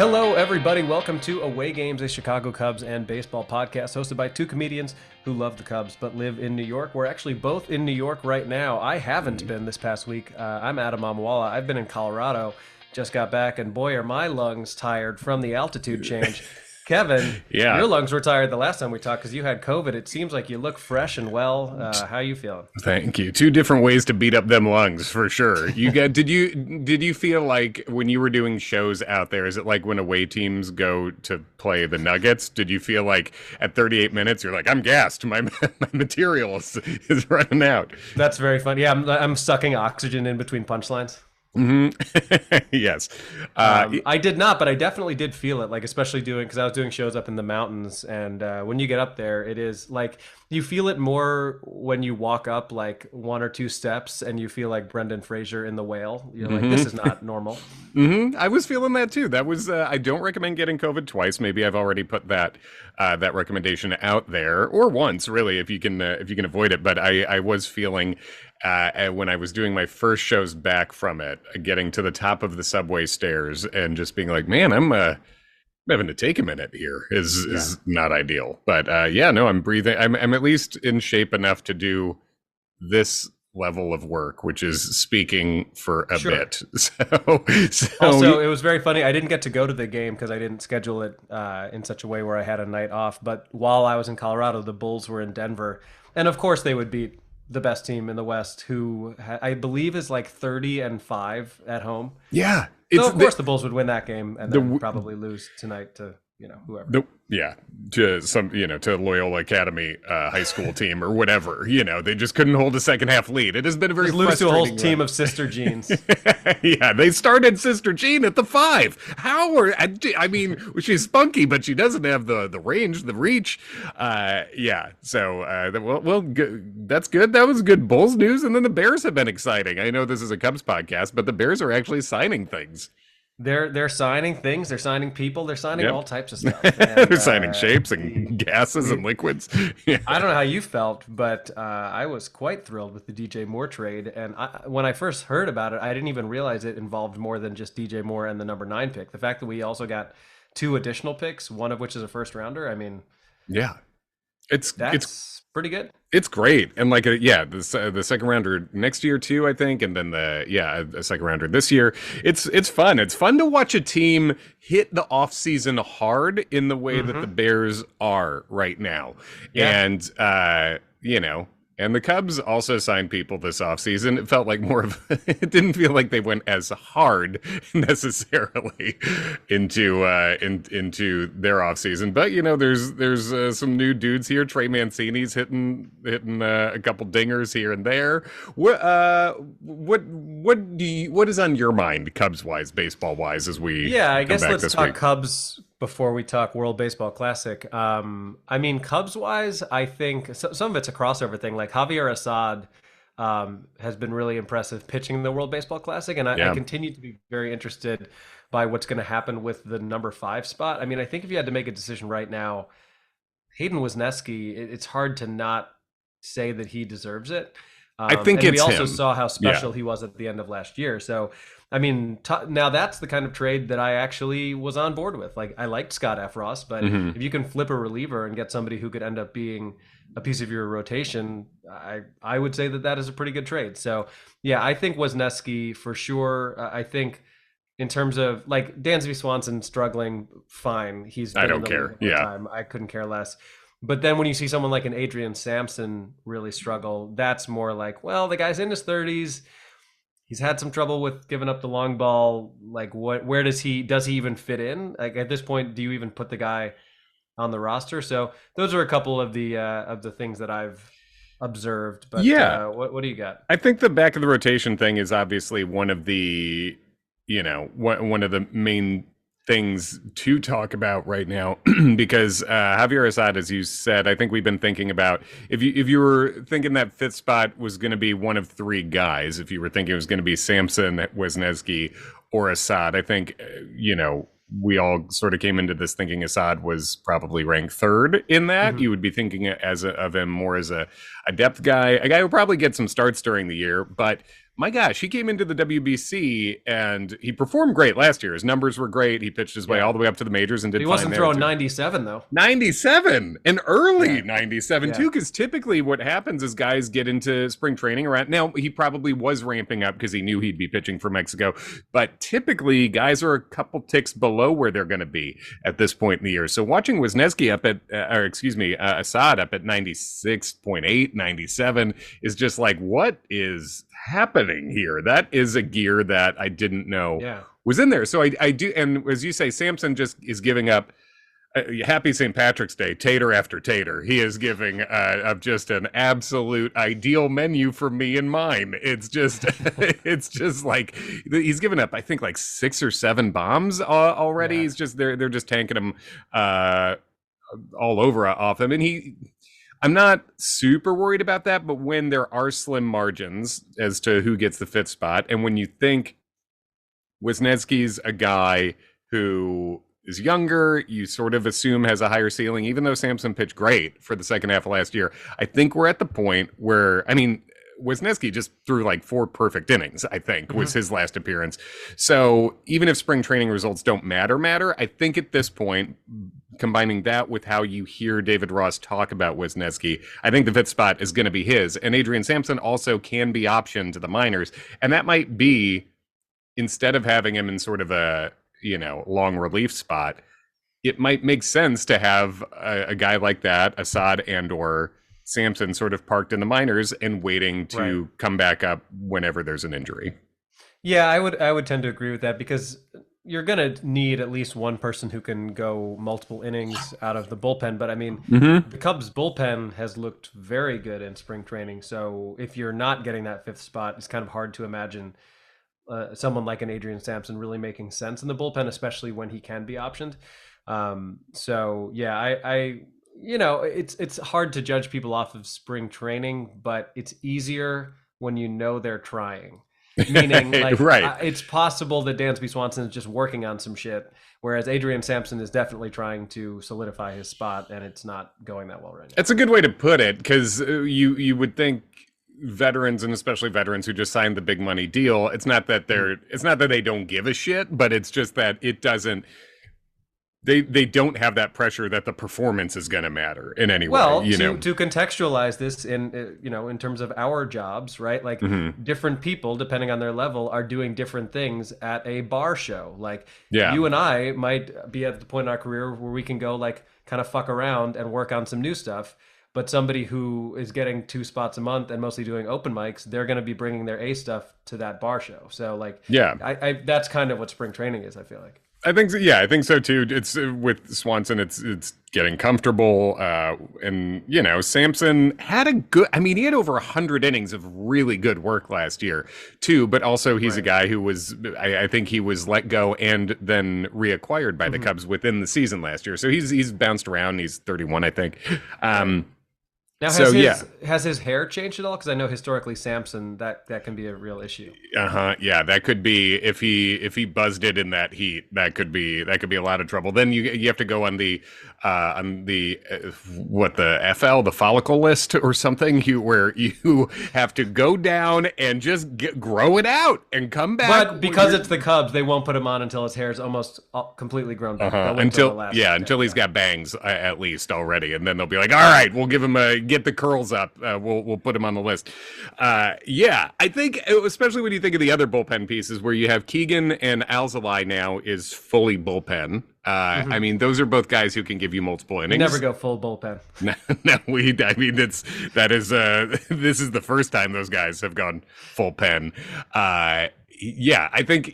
Hello, everybody. Welcome to Away Games, a Chicago Cubs and baseball podcast hosted by two comedians who love the Cubs but live in New York. We're actually both in New York right now. I haven't been this past week. I'm Adam Amawala. I've been in Colorado, just got back, and boy, are my lungs tired from the altitude change. Kevin, your lungs were tired the last time we talked because you had COVID. It seems like you look fresh and well. How are you feeling? Thank you. Two different ways to beat up them lungs for sure. Did you feel like when you were doing shows out there, is it like when away teams go to play the Nuggets? Did you feel like at 38 minutes you're like, I'm gassed, my material is running out? That's very funny. Yeah, I'm sucking oxygen in between punchlines. Mm-hmm. Yes. I did not, but I definitely did feel it, like especially because I was doing shows up in the mountains, and when you get up there, it is like you feel it more when you walk up like one or two steps and you feel like Brendan Fraser in The Whale. You're like, this is not normal. I was feeling that too. That was I don't recommend getting COVID twice. Maybe I've already put that recommendation out there, or once really, if you can avoid it. But I was feeling when I was doing my first shows back from it, getting to the top of the subway stairs and just being like, man, I'm having to take a minute here is not ideal. But I'm breathing. I'm at least in shape enough to do this level of work, which is speaking for a bit. So also, it was very funny. I didn't get to go to the game because I didn't schedule it in such a way where I had a night off. But while I was in Colorado, the Bulls were in Denver. And of course they would beat the best team in the West, who I believe is like 30-5 at home. Yeah. So of course the Bulls would win that game and then probably lose tonight to whoever. To Loyola Academy high school team or whatever. They just couldn't hold a second half lead. It has been a very lose to a whole team run. of Sister Jeans. Yeah, they started Sister Jean at the 5. I mean, she's spunky, but she doesn't have the range, the reach. That's good. That was good Bulls news. And then the Bears have been exciting. I know this is a Cubs podcast, but the Bears are actually signing things. They're signing things. They're signing people. They're signing all types of stuff. And, they're signing shapes and gases and liquids. Yeah. I don't know how you felt, but I was quite thrilled with the DJ Moore trade. And when I first heard about it, I didn't even realize it involved more than just DJ Moore and the number 9 pick. The fact that we also got 2 additional picks, one of which is a first rounder. I mean, it's pretty good. It's great. And the second rounder next year too, I think, and then a second rounder this year. It's fun. It's fun to watch a team hit the offseason hard in the way that the Bears are right now. Yeah. And the Cubs also signed people this offseason. It felt like it didn't feel like they went as hard necessarily into their offseason. But there's some new dudes here. Trey Mancini's hitting a couple dingers here and there. What is on your mind, Cubs wise, baseball wise, as we I guess let's talk week? Cubs before we talk World Baseball Classic. I mean, Cubs-wise, I think some of it's a crossover thing. Like Javier Assad has been really impressive pitching the World Baseball Classic, and I continue to be very interested by what's going to happen with the number 5 spot. I mean, I think if you had to make a decision right now, Hayden Wesneski, it's hard to not say that he deserves it. I think we also saw how special he was at the end of last year. So, I mean, now that's the kind of trade that I actually was on board with. Like, I liked Scott Efros, but if you can flip a reliever and get somebody who could end up being a piece of your rotation, I would say that is a pretty good trade. So, yeah, I think Wesneski for sure. I think in terms of like Dansby Swanson struggling, fine. I don't care. Time. I couldn't care less. But then when you see someone like an Adrian Sampson really struggle, that's more like, well, the guy's in his 30s. He's had some trouble with giving up the long ball. Like, where does he even fit in? Like at this point, do you even put the guy on the roster? So those are a couple of the things that I've observed. But what do you got? I think the back of the rotation thing is obviously one of the main things to talk about right now because Javier Assad, as you said, I think we've been thinking about if you were thinking that 5th spot was going to be one of 3 guys, if you were thinking it was going to be Sampson, Wesneski, or Assad, I think we all sort of came into this thinking Assad was probably ranked 3rd in that. You would be thinking of him more as a a depth guy, a guy who probably gets some starts during the year. But my gosh, he came into the WBC and he performed great last year. His numbers were great. He pitched his way all the way up to the majors and did He fine wasn't there throwing too. 97 though. 97, an early 97 too, Yeah. because typically what happens is guys get into spring training around. Now he probably was ramping up because he knew he'd be pitching for Mexico, but typically guys are a couple ticks below where they're going to be at this point in the year. So watching Wesneski up at, Assad up at 96.8, 97 is just like, what is happening here? That is a gear that I didn't know was in there. So I do, and as you say, Sampson just is giving up. Happy St. Patrick's Day, tater after tater. He is giving just an absolute ideal menu for me and mine. It's just, it's just like he's given up, I think, like 6 or 7 bombs already. Yeah. He's just they're just tanking him all over off him, and I'm not super worried about that. But when there are slim margins as to who gets the 5th spot, and when you think Wesneski's a guy who is younger, you sort of assume has a higher ceiling, even though Sampson pitched great for the second half of last year. I think we're at the point where, I mean, Wesneski just threw like 4 perfect innings, I think, was his last appearance. So even if spring training results don't matter, I think at this point, combining that with how you hear David Ross talk about Wesneski, I think the 5th spot is going to be his. And Adrian Sampson also can be optioned to the minors. And that might be, instead of having him in sort of a, long relief spot, it might make sense to have a guy like that, Assad and or Sampson, sort of parked in the minors and waiting to come back up whenever there's an injury. Yeah, I would tend to agree with that, because you're going to need at least one person who can go multiple innings out of the bullpen. But I mean, the Cubs bullpen has looked very good in spring training. So if you're not getting that 5th spot, it's kind of hard to imagine someone like an Adrian Sampson really making sense in the bullpen, especially when he can be optioned. So yeah, I it's hard to judge people off of spring training, but it's easier when you know they're trying. Meaning, like, it's possible that Dansby Swanson is just working on some shit, whereas Adrian Sampson is definitely trying to solidify his spot, and it's not going that well right now. That's a good way to put it, because you would think veterans, and especially veterans who just signed the big money deal, it's not that they don't give a shit, but it's just that it doesn't, they don't have that pressure that the performance is going to matter in any way. Well, to contextualize this in terms of our jobs, right? Like different people, depending on their level, are doing different things at a bar show. Like you and I might be at the point in our career where we can go like kind of fuck around and work on some new stuff. But somebody who is getting 2 spots a month and mostly doing open mics, they're going to be bringing their A stuff to that bar show. So like, I that's kind of what spring training is, I feel like. I think so, I think so too. It's with Swanson, it's getting comfortable, and Sampson had he had over 100 innings of really good work last year too. But also he's a guy who was, I think he was let go and then reacquired by the Cubs within the season last year. So he's bounced around. He's 31, I think. Now, has his hair changed at all? Because I know historically Sampson, that can be a real issue. Yeah, that could be, if he buzzed it in that heat, that could be a lot of trouble. Then you have to go on the FL, the follicle list or something, where you have to go down and just grow it out and come back. But because it's the Cubs, they won't put him on until his hair is almost completely grown back. Until he's got bangs at least already, and then they'll be like, all right, we'll give him get the curls up. We'll put him on the list. I think, especially when you think of the other bullpen pieces, where you have Keegan and Alzolay now is fully bullpen. I mean, those are both guys who can give you multiple innings. Never go full bullpen. This is the first time those guys have gone full pen. I think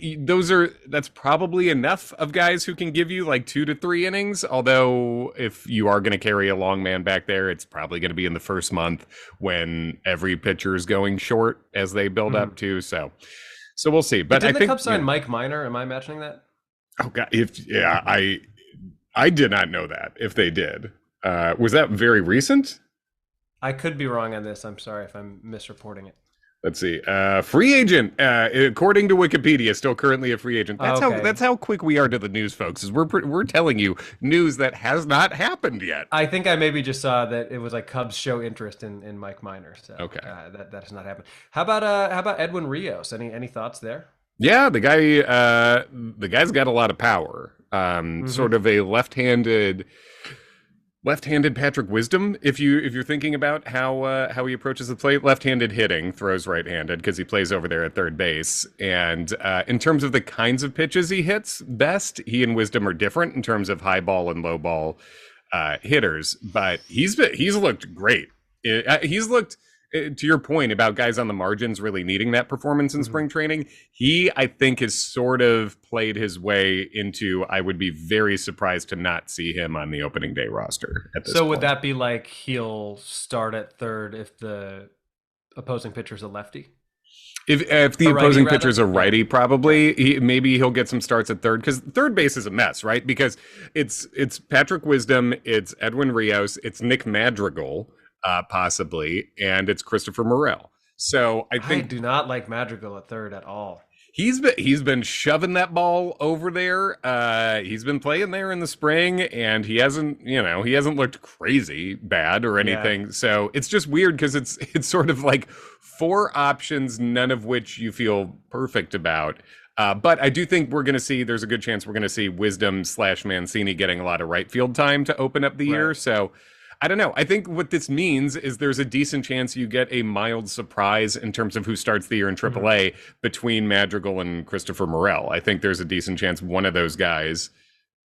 that's probably enough of guys who can give you like 2 to 3 innings. Although if you are going to carry a long man back there, it's probably going to be in the first month when every pitcher is going short as they build up to. So we'll see. But did the Cubs sign Mike Minor? Am I imagining that? Oh God! I did not know that. If they did, was that very recent? I could be wrong on this. I'm sorry if I'm misreporting it. Let's see. Free agent, according to Wikipedia, still currently a free agent. Okay. That's how quick we are to the news, folks. Is we're telling you news that has not happened yet. I think I maybe just saw that it was like Cubs show interest in Mike Minor. So Okay. that has not happened. How about Edwin Rios? Any thoughts there? Yeah, the guy's got a lot of power. Sort of a left-handed Patrick Wisdom. If you're thinking about how he approaches the plate, left-handed hitting, throws right-handed because he plays over there at third base. And in terms of the kinds of pitches he hits best, he and Wisdom are different in terms of high ball and low ball hitters. But he's looked great. He's looked. To your point about guys on the margins really needing that performance in spring training, he, I think, has sort of played his way into, I would be very surprised to not see him on the opening day roster at this point. So would that be like he'll start at third if the opposing pitcher's a lefty? If the opposing pitcher's a righty, probably maybe he'll get some starts at third, because third base is a mess, right? Because it's Patrick Wisdom, it's Edwin Rios, it's Nick Madrigal, possibly, and it's Christopher Morel. So I do not like Madrigal at third at all. He's been shoving that ball over there. He's been playing there in the spring, and he hasn't looked crazy bad or anything. Yeah. So it's just weird because it's sort of like four options, none of which you feel perfect about. But I do think there's a good chance we're going to see Wisdom / Mancini getting a lot of right field time to open up the year. So I don't know. I think what this means is there's a decent chance you get a mild surprise in terms of who starts the year in AAA between Madrigal and Christopher Morel. I think there's a decent chance one of those guys,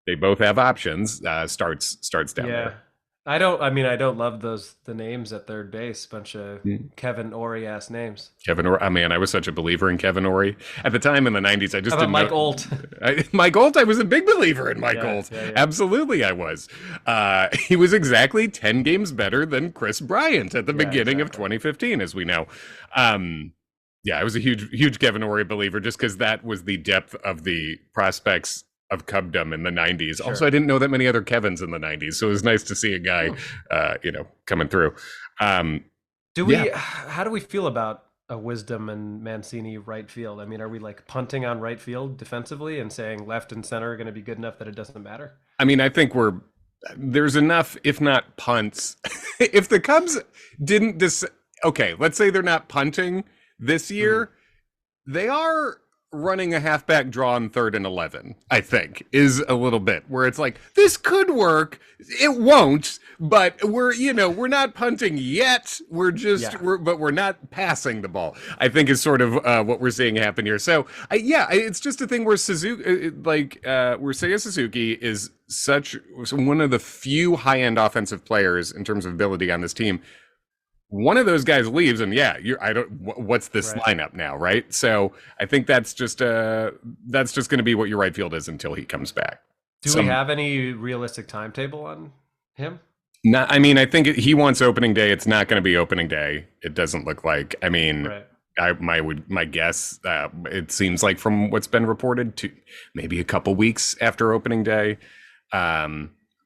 they both have options, starts down there. I don't love the names at third base. Bunch of Kevin Ory-ass names. Kevin Ory. Oh, man, I was such a believer in Kevin Ory. At the time in the 90s, I just didn't Mike Olt? Mike Olt, I was a big believer in Mike Olt. Yeah. Absolutely, I was. He was exactly 10 games better than Chris Bryant at the beginning of 2015, as we know. I was a huge Kevin Ory believer just because that was the depth of the prospects of Cubdom in the 90s. Sure. Also, I didn't know that many other Kevins in the 90s, so it was nice to see a guy, coming through. How do we feel about a Wisdom and Mancini right field? I mean, are we like punting on right field defensively and saying left and center are going to be good enough that it doesn't matter? I mean, I think there's enough, if not punts. If the Cubs didn't let's say they're not punting this year, they are running a halfback draw on 3rd and 11, I think, is a little bit where it's like, this could work. It won't, but we're not punting yet. We're not passing the ball, I think, is sort of what we're seeing happen here. So it's just a thing where Seiya Suzuki is one of the few high-end offensive players in terms of ability on this team. One of those guys leaves, and what's this lineup now, right? So I think that's just going to be what your right field is until he comes back. Do we have any realistic timetable on him? No, I mean, I think he wants opening day. It's not going to be opening day. It doesn't look like. I mean, my guess, it seems like from what's been reported, to maybe a couple weeks after opening day.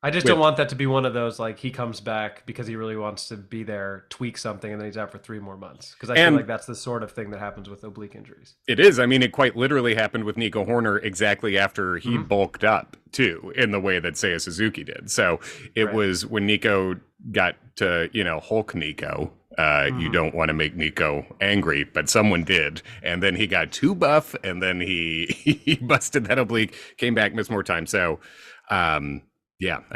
I just don't want that to be one of those, like, he comes back because he really wants to be there, tweak something, and then he's out for 3 more months. Because I feel like that's the sort of thing that happens with oblique injuries. It is. I mean, it quite literally happened with Nico Horner exactly after he bulked up, too, in the way that Seiya Suzuki did. So it was when Nico got to, Hulk Nico. You don't want to make Nico angry, but someone did. And then he got too buff, and then he busted that oblique, came back, missed more time. So, I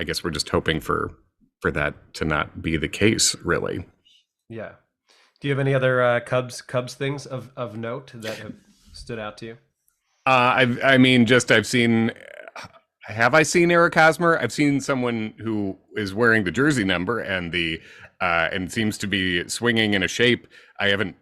guess we're just hoping for that to not be the case, really. Yeah. Do you have any other Cubs things of note that have stood out to you? Have I seen Eric Hosmer? I've seen someone who is wearing the jersey number and and seems to be swinging in a shape. I haven't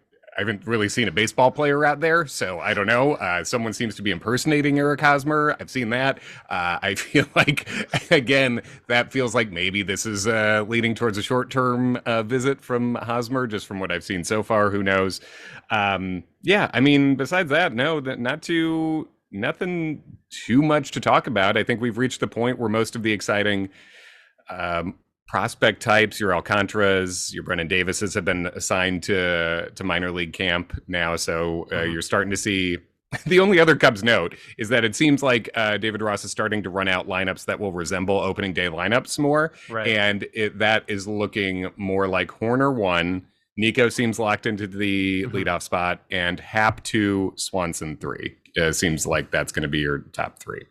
really seen a baseball player out there, so I don't know. Someone seems to be impersonating Eric Hosmer. I've seen that. I feel like, again, that feels like maybe this is leading towards a short-term visit from Hosmer, just from what I've seen so far. Who knows? I mean, besides that, no, nothing too much to talk about. I think we've reached the point where most of the exciting prospect types, your Alcantara's, your Brennan Davises have been assigned to minor league camp now. So you're starting to see. The only other Cubs note is that it seems like David Ross is starting to run out lineups that will resemble opening day lineups more. Right. And that is looking more like Horner 1. Nico seems locked into the leadoff spot, and Happ 2, Swanson 3. Seems like that's going to be your top 3.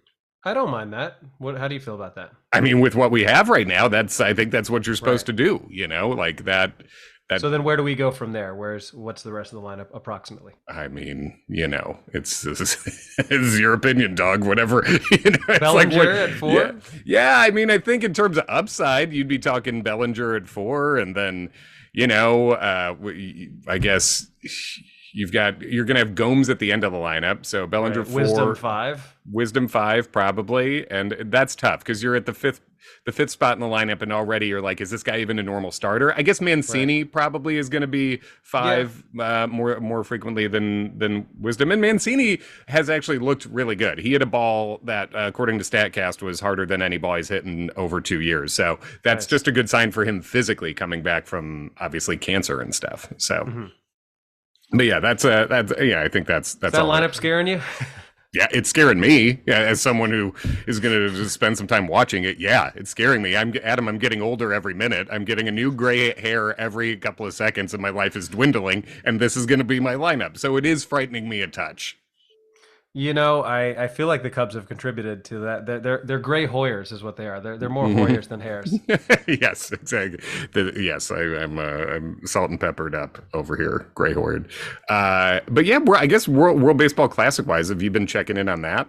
I don't mind that. How do you feel about that? I mean, with what we have right now, I think that's what you're supposed to do, like that. So then where do we go from there? What's the rest of the lineup approximately? I mean, it's your opinion, dog, whatever. Bellinger at 4? Yeah, I mean, I think in terms of upside, you'd be talking Bellinger at 4, and then, I guess you're going to have Gomes at the end of the lineup. So Bellinger 4. Wisdom 5, probably. And that's tough because you're at the fifth spot in the lineup, and already you're like, is this guy even a normal starter? I guess Mancini probably is going to be 5 more frequently than Wisdom. And Mancini has actually looked really good. He hit a ball that, according to StatCast, was harder than any ball he's hit in over 2 years. So that's just a good sign for him physically coming back from obviously cancer and stuff. So, but yeah, I think that's that lineup scaring you? Yeah, it's scaring me. Yeah, as someone who is going to just spend some time watching it. Yeah, it's scaring me. I'm getting older every minute. I'm getting a new gray hair every couple of seconds, and my life is dwindling. And this is going to be my lineup, so it is frightening me a touch. I feel like the Cubs have contributed to that. They're gray Hoyers, is what they are. They're more Hoyers than hairs. Yes, exactly. I'm salt and peppered up over here, gray Hoyed. But yeah, I guess World Baseball Classic wise, have you been checking in on that?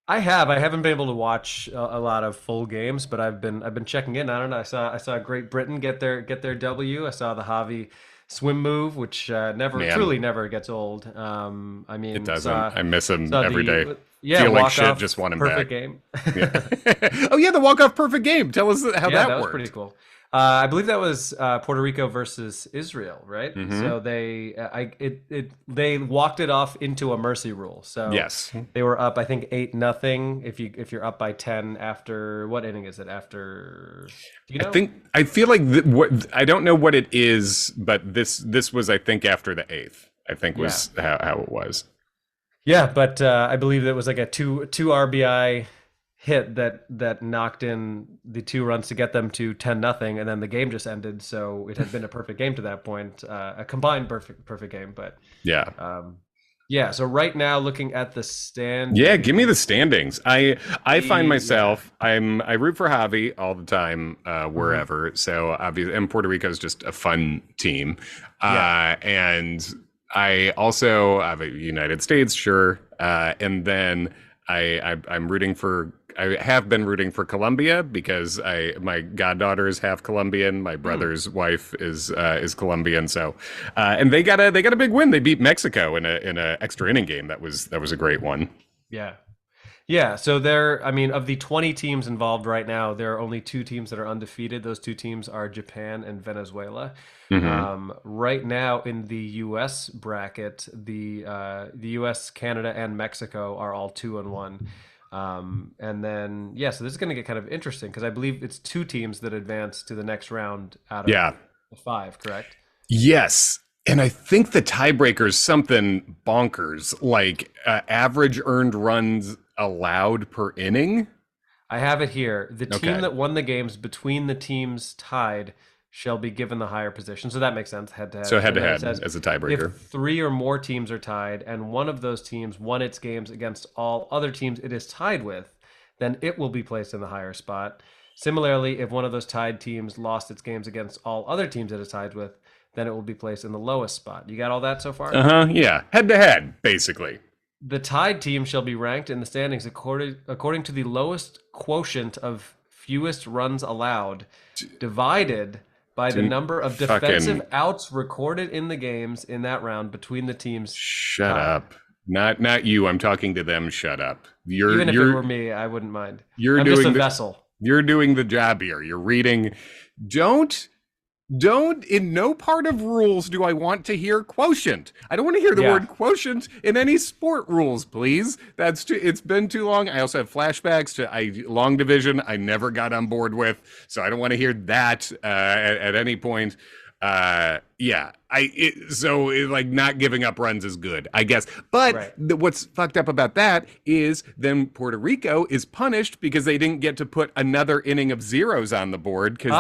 I have. I haven't been able to watch a lot of full games, but I've been checking in. I don't know. I saw Great Britain get their W. I saw the Javi swim move, which truly never gets old. I mean, it doesn't. I miss him every day. Yeah, feel like shit. Just want him perfect back. Game. Yeah. Oh yeah, the walk-off perfect game. Tell us how that worked. Was pretty cool. I believe that was Puerto Rico versus Israel, right? So they walked it off into a mercy rule. So yes, they were up, I think 8-0. If you're up by 10 after, what inning is it after? Do you know? I feel like I don't know what it is, but this was, I think, after the 8th. I think was how it was. Yeah, but I believe it was like a two RBI hit that knocked in the 2 runs to get them to 10-0, and then the game just ended. So it had been a perfect game to that point, a combined perfect game. But so right now, looking at the stand, give me the standings. I find myself I root for Javi all the time, wherever. So obviously, and Puerto Rico is just a fun team, and I also have a United States, sure, and then I'm rooting for. I have been rooting for Colombia because my goddaughter is half Colombian. My brother's wife is Colombian. So, and they got a big win. They beat Mexico in a extra inning game. That was a great one. Yeah. So of the 20 teams involved right now, there are only 2 teams that are undefeated. Those 2 teams are Japan and Venezuela. Right now in the U.S. bracket, the U.S., Canada, and Mexico are all 2-1. And then, so this is going to get kind of interesting because I believe it's 2 teams that advance to the next round out of the 5, correct? Yes. And I think the tiebreaker is something bonkers, like average earned runs allowed per inning. I have it here. The team that won the games between the teams tied shall be given the higher position. So that makes sense, head-to-head. So head-to-head as a tiebreaker. If 3 or more teams are tied and one of those teams won its games against all other teams it is tied with, then it will be placed in the higher spot. Similarly, if one of those tied teams lost its games against all other teams it is tied with, then it will be placed in the lowest spot. You got all that so far? Yeah. Head-to-head, basically. The tied team shall be ranked in the standings according to the lowest quotient of fewest runs allowed, divided by the number of defensive outs recorded in the games in that round between the teams. Shut up. Not you. I'm talking to them. Shut up. Even if it were me, I wouldn't mind. I'm doing just a vessel. You're doing the job here. You're reading. Don't Don't, in no part of rules do I want to hear quotient. I don't want to hear the Yeah. word quotient in any sport rules, please. That's too, it's been too long. I also have flashbacks to long division I never got on board with, so I don't want to hear that at any point. Yeah, like not giving up runs is good, I guess. But Right. what's fucked up about that is then Puerto Rico is punished because they didn't get to put another inning of zeros on the board because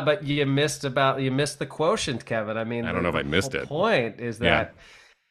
But you missed the quotient, Kevin. I mean, I don't know if I the whole missed it. point is Yeah. that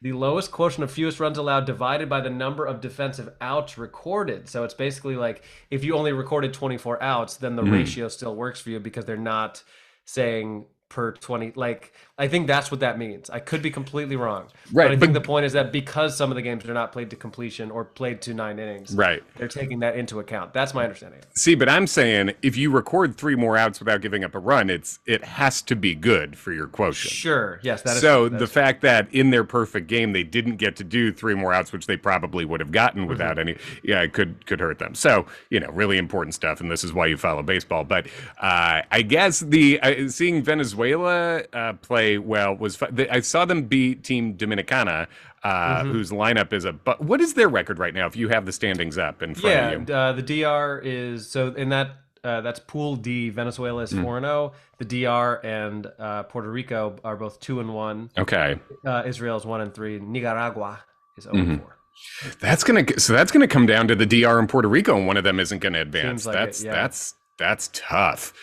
the lowest quotient of fewest runs allowed divided by the number of defensive outs recorded. So it's basically like if you only recorded 24 outs, then the Mhm. ratio still works for you because they're not saying per 20. Like, I think that's what that means. I could be completely wrong. But Right, I but think the point is that because some of the games are not played to completion or played to 9 innings, right. they're taking that into account. That's my understanding. See, but I'm saying if you record three more outs without giving up a run, it has to be good for your quotient. Sure. Yes, that is So true. That the is true. fact that in their perfect game they didn't get to do three more outs, which they probably would have gotten Mhm. without any, yeah, it could hurt them. So really important stuff, and this is why you follow baseball. But I guess the seeing Venezuela play well was I saw them beat Team Dominicana, Mhm. whose lineup is a. But what is their record right now? If you have the standings up in front of Yeah, you. the DR is so in that that's Pool D. Venezuela is 4-0. The DR and Puerto Rico are both 2-1. Okay. Israel is 1-3. Nicaragua is Mhm. 0-4. That's gonna come down to the DR and Puerto Rico, and one of them isn't gonna advance. Seems like it. Yeah, That's tough.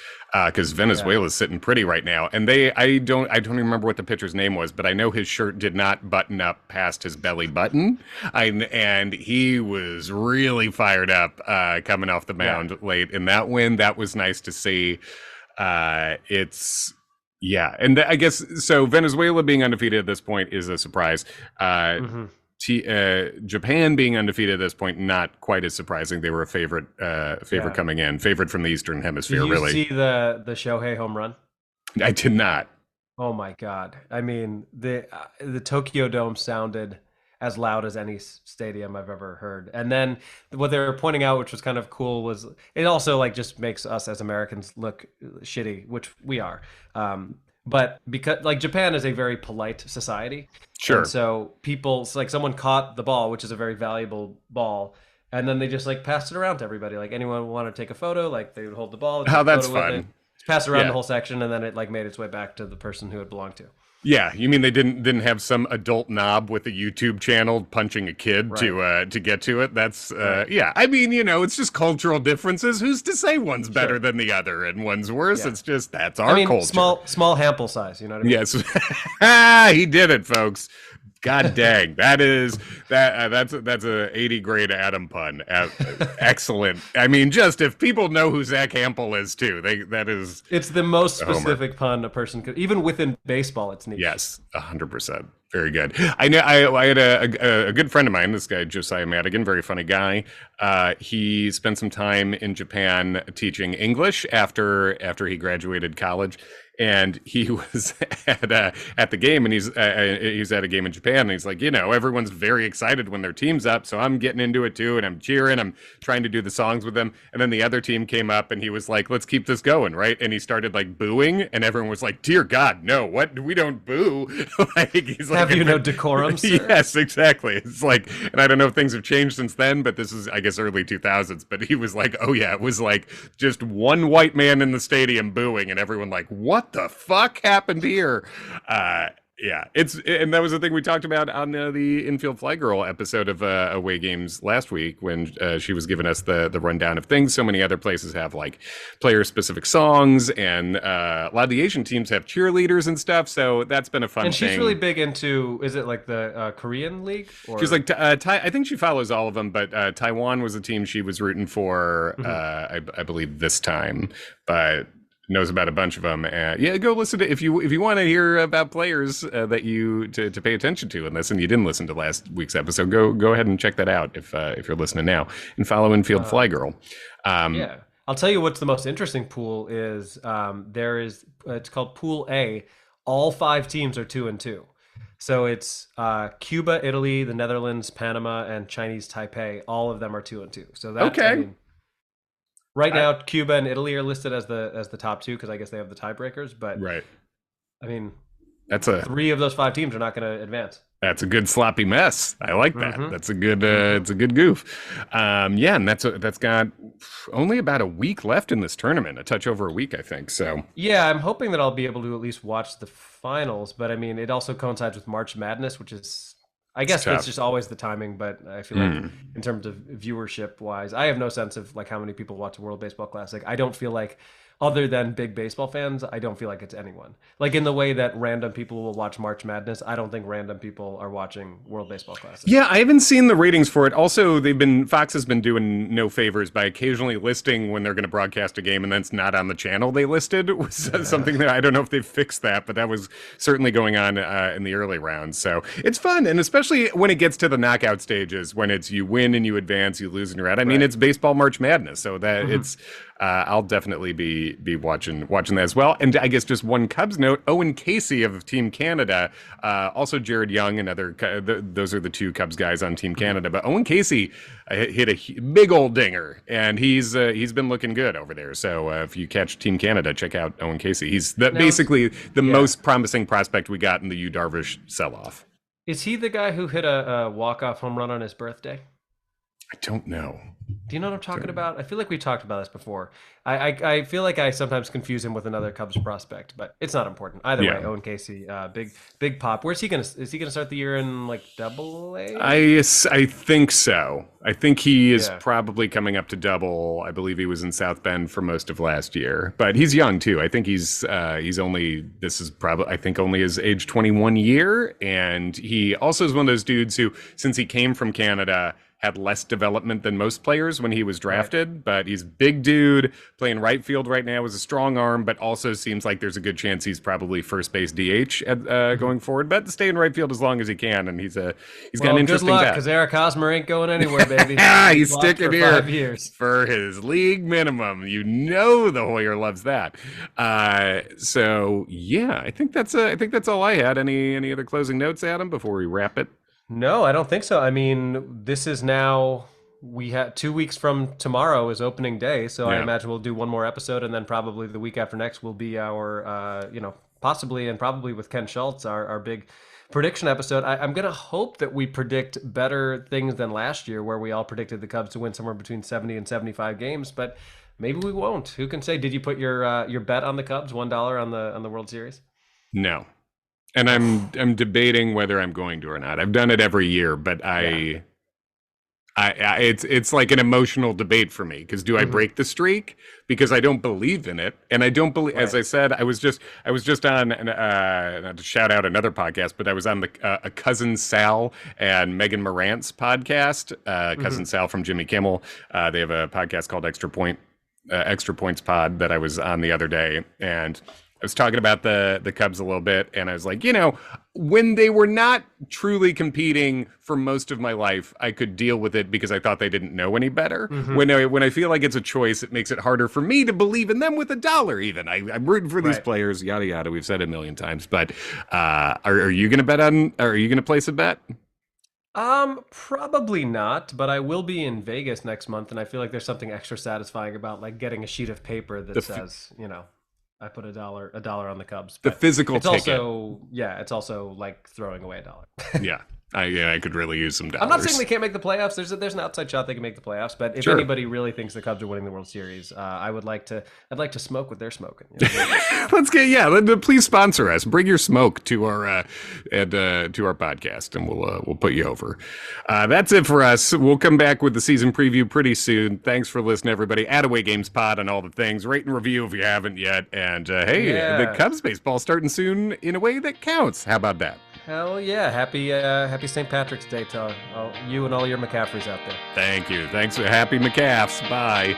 Because yeah. Venezuela's sitting pretty right now, and I don't remember what the pitcher's name was, but I know his shirt did not button up past his belly button, and he was really fired up coming off the Yeah. mound late in that win. That was nice to see. It's Yeah, and I guess so. Venezuela being undefeated at this point is a surprise. Hmm. Japan being undefeated at this point, not quite as surprising. They were a favorite Yeah. coming in, favorite from the Eastern Did Hemisphere, you really. see the Shohei home run? I did not. Oh my God! I mean, the Tokyo Dome sounded as loud as any stadium I've ever heard. And then what they were pointing out, which was kind of cool, was it also like just makes us as Americans look shitty, which we are. But because like Japan is a very polite society, and Sure. so people it's like someone caught the ball, which is a very valuable ball, and then they just like passed it around to everybody. Like anyone want to take a photo, like they would hold the ball, Oh, take a that's photo with it, fun. pass it around the Yeah. whole section, and then it like made its way back to the person who it belonged to. Yeah, you mean they didn't have some adult knob with a YouTube channel punching a kid Right. to get to it? That's Right. yeah. I mean, it's just cultural differences. Who's to say one's better Sure. than the other and one's worse? Yeah. It's just that's I our mean, culture. small sample size. You know what I mean? Yes. He did it, folks. God dang, that's a 80 grade Adam pun. Excellent. I mean, just if people know who Zach Hampel is too, that is It's the most a homer. specific pun a person could, even within baseball. It's niche. Yes, 100%. Very good. I know. I had a good friend of mine. This guy Josiah Madigan, very funny guy. He spent some time in Japan teaching English after he graduated college, and he was at the game, and he's at a game in Japan, and he's like, everyone's very excited when their team's up, so I'm getting into it too, and I'm cheering, I'm trying to do the songs with them, and then the other team came up, and he was like, let's keep this going, right? And he started like booing, and everyone was like, dear God, no, what? We don't boo. Like he's like, Have you no decorum, sir? Yes, exactly. It's like, and I don't know if things have changed since then, but this is, I guess, early 2000s. But he was like, oh yeah, it was like just one white man in the stadium booing, and everyone like, what the fuck happened here? Yeah, and that was the thing we talked about on the Infield Fly Girl episode of Away Games last week when she was giving us the rundown of things. So many other places have like player specific songs, and a lot of the Asian teams have cheerleaders and stuff. So that's been a fun And thing. she's really big into, is it like the Korean League? Or... She's like I think she follows all of them, but Taiwan was a team she was rooting for. I believe this time, but knows about a bunch of them. Yeah, go listen to if you want to hear about players that you to pay attention to in this, and you didn't listen to last week's episode. Go ahead and check that out if you're listening now, and follow Infield Fly Girl. Yeah. I'll tell you what's the most interesting pool is it's called Pool A. All 5 teams are 2-2. So it's Cuba, Italy, the Netherlands, Panama, and Chinese Taipei. All of them are 2-2. So that's Okay. I mean, Right now, Cuba and Italy are listed as the top two because I guess they have the tiebreakers. But Right. I mean, That's 3 of those 5 teams are not going to advance. That's a good sloppy mess. I like that. Mm-hmm. That's a good. It's a good goof. Yeah, and that's got only about a week left in this tournament. A touch over a week, I think. So Yeah, I'm hoping that I'll be able to at least watch the finals. But I mean, it also coincides with March Madness, which is, I guess, tough. that's just always the timing. But I feel like in terms of viewership wise, I have no sense of like how many people watch the World Baseball Classic. I don't feel like, other than big baseball fans, I don't feel like it's anyone. Like in the way that random people will watch March Madness, I don't think random people are watching World Baseball Classic. Yeah, I haven't seen the ratings for it. Also, Fox has been doing no favors by occasionally listing when they're going to broadcast a game and then it's not on the channel they listed. Was something that I don't know if they've fixed that, but that was certainly going on in the early rounds. So it's fun, and especially when it gets to the knockout stages, when it's you win and you advance, you lose and you're out. I mean, it's baseball March Madness, so that it's. I'll definitely be watching that as well. And I guess just one Cubs note: Owen Casey of Team Canada, also Jared Young, another. Those are the 2 Cubs guys on Team Canada. But Owen Casey hit a big old dinger, and he's been looking good over there. So if you catch Team Canada, check out Owen Casey. He's basically the most promising prospect we got in the Yu Darvish sell-off. Is he the guy who hit a walk-off home run on his birthday? I don't know. Do you know what I'm talking about? I feel like we talked about this before. I feel like I sometimes confuse him with another Cubs prospect, but it's not important. Either way, Owen Casey, big pop. Is he gonna start the year in like Double-A? I think so. I think he is probably coming up to double. I believe he was in South Bend for most of last year, but he's young too. I think he's only his age 21 year, and he also is one of those dudes who, since he came from Canada, had less development than most players when he was drafted, but he's a big dude playing right field right now with a strong arm, but also seems like there's a good chance he's probably first base DH going forward, but stay in right field as long as he can. And he's got an interesting good luck, bat. because Eric Hosmer ain't going anywhere, baby. He's sticking here 5 years for his league minimum. You know the Hoyer loves that. So yeah, I think that's all I had. Any other closing notes, Adam, before we wrap it? No, I don't think so. I mean, this is now, we had 2 weeks from tomorrow is opening day, so I imagine we'll do one more episode, and then probably the week after next will be our, possibly and probably with Ken Schultz, our big prediction episode. I'm going to hope that we predict better things than last year, where we all predicted the Cubs to win somewhere between 70 and 75 games, but maybe we won't. Who can say? Did you put your bet on the Cubs, $1 on the World Series? No. And I'm debating whether I'm going to or not. I've done it every year, but it's like an emotional debate for me, because do I break the streak because I don't believe in it, and I don't believe. As I said, I was just on not to shout out another podcast, but I was on the Cousin Sal and Megan Morant's podcast. Cousin Sal from Jimmy Kimmel. They have a podcast called Extra Points Pod that I was on the other day, and I was talking about the Cubs a little bit, and I was like, when they were not truly competing for most of my life, I could deal with it because I thought they didn't know any better. When I feel like it's a choice, it makes it harder for me to believe in them with $1 even. I'm rooting for these players, yada, yada. We've said it a million times. But are you going to bet on, or are you going to place a bet? Probably not, but I will be in Vegas next month, and I feel like there's something extra satisfying about like getting a sheet of paper that says, I put $1 on the Cubs. The physical ticket. It's also like throwing away $1. Yeah. I could really use some dollars. I'm not saying they can't make the playoffs. There's an outside shot they can make the playoffs, but if anybody really thinks the Cubs are winning the World Series, I'd like to smoke what they're smoking. Please sponsor us. Bring your smoke to our podcast, and we'll put you over. That's it for us. We'll come back with the season preview pretty soon. Thanks for listening, everybody. At Away Games Pod on all the things. Rate and review if you haven't yet. And the Cubs baseball starting soon in a way that counts. How about that? Hell yeah. Happy St. Patrick's Day to you and all your McCaffreys out there. Thank you. Thanks. Happy McCaffs. Bye.